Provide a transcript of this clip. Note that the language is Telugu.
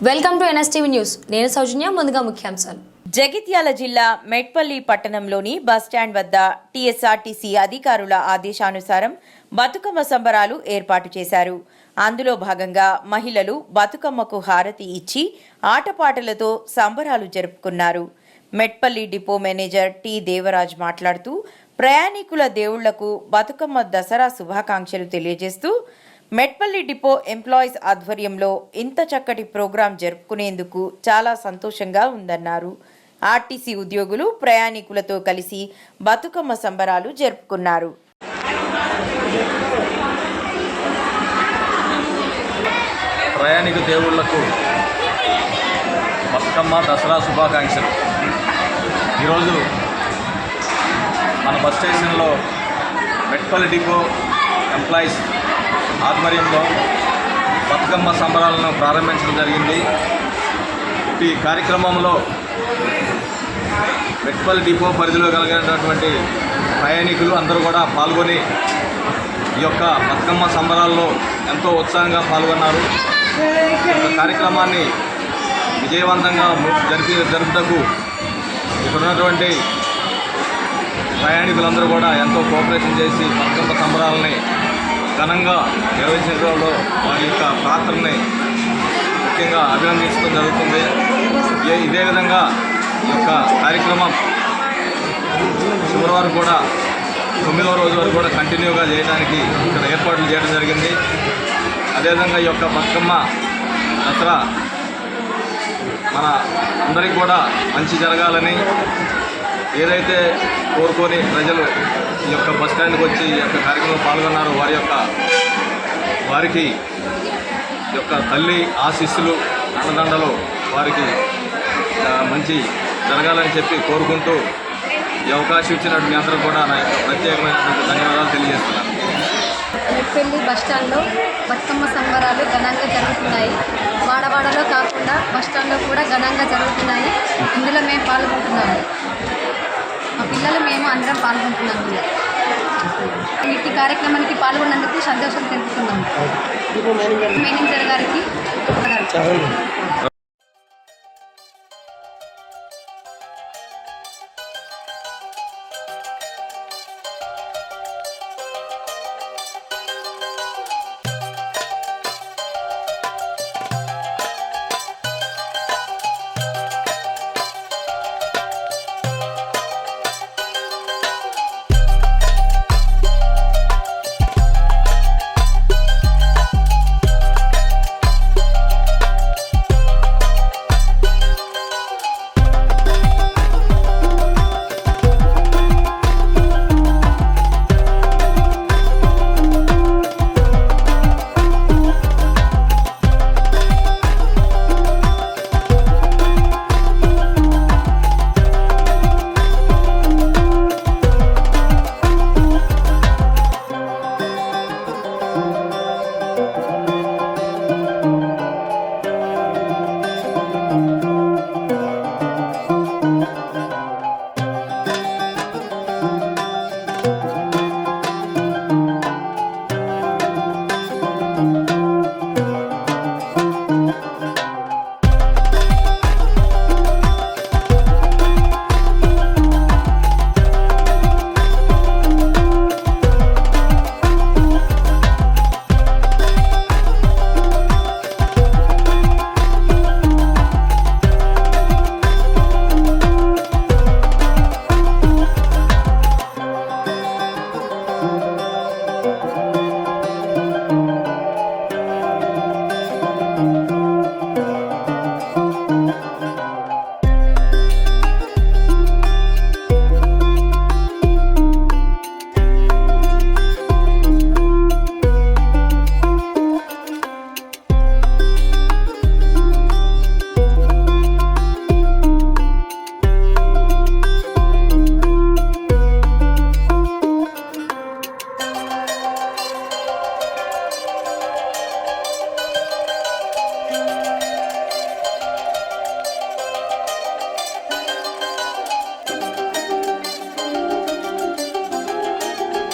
Welcome to NSTV news. నేను సౌజన్య. ముందుగా ముఖ్యాంశాలు. జగిత్యాల జిల్లా మెట్పల్లి పట్టణంలోని బస్టాండ్ వద్ద టీఎస్ఆర్టీసీ అధికారుల ఆదేశానుసారం బతుకమ్మ సంబరాలు ఏర్పాటు చేశారు. అందులో భాగంగా మహిళలు బతుకమ్మకు హారతి ఇచ్చి ఆటపాటలతో సంబరాలు జరుపుకున్నారు. Metpalli depot manager T Devaraj మాట్లాడుతూ ప్రయాణికుల దేవుళ్లకు బతుకమ్మ దసరా శుభాకాంక్షలు తెలియజేస్తూ మెట్పల్లి డిపో ఎంప్లాయీస్ ఆధ్వర్యంలో ఇంత చక్కటి ప్రోగ్రాం జరుపుకునేందుకు చాలా సంతోషంగా ఉందన్నారు. ఆర్టీసీ ఉద్యోగులు ప్రయాణికులతో కలిసి బతుకమ్మ సంబరాలు జరుపుకున్నారు. ప్రయాణిక దేవుళ్లకు బతుకమ్మ దసరా శుభాకాంక్షలు. ఈరోజు మన బస్ స్టేషన్లో మెట్పల్లి డిపో ఎంప్లాయీస్ ఆధ్వర్యంలో బతుకమ్మ సంబరాలను ప్రారంభించడం జరిగింది. ఈ కార్యక్రమంలో మెట్పల్లి డిపో పరిధిలో కలిగినటువంటి ప్రయాణికులు అందరూ కూడా పాల్గొని ఈ యొక్క బతుకమ్మ సంబరాల్లో ఎంతో ఉత్సాహంగా పాల్గొన్నారు. ఈ యొక్క కార్యక్రమాన్ని విజయవంతంగా జరుపుటకు ఇక్కడ ఉన్నటువంటి ప్రయాణికులందరూ కూడా ఎంతో కోఆపరేషన్ చేసి బతుకమ్మ సంబరాలని ఘనంగా నిర్వహించడంలో వారి యొక్క పాత్రని ముఖ్యంగా అభినందించడం జరుగుతుంది. ఇదే విధంగా ఈ యొక్క కార్యక్రమం శుక్రవారం కూడా 9వ రోజు వరకు కూడా కంటిన్యూగా చేయడానికి ఇక్కడ ఏర్పాట్లు చేయడం జరిగింది. అదేవిధంగా ఈ యొక్క బతుకమ్మ దసరా మన అందరికీ కూడా మంచి జరగాలని ఏదైతే కోరుకొని ప్రజలు ఈ యొక్క బస్ స్టాండ్కి వచ్చి ఈ యొక్క కార్యక్రమంలో పాల్గొన్నారో వారికి ఈ యొక్క తల్లి ఆశీస్సులు అండదండలు వారికి మంచి జరగాలని చెప్పి కోరుకుంటూ ఈ అవకాశం ఇచ్చినట్టు మీ అందరూ కూడా నా యొక్క ప్రత్యేకమైనటువంటి ధన్యవాదాలు తెలియజేస్తున్నాను. మెట్పల్లి బస్టాండ్లో బతుకమ్మ సంబరాలు ఘనంగా జరుగుతున్నాయి. వాడవాడలో కాకుండా బస్టాండ్లో కూడా ఘనంగా జరుగుతున్నాయి. ఇందులో మేము పాల్గొంటున్నాము. మా పిల్లలు మేము అందరం పాల్గొంటున్నాము. ఈ కార్యక్రమానికి పాల్గొన్నందుకు సంతోషం తెలుపుతున్నాము. మేనేజర్ గారికి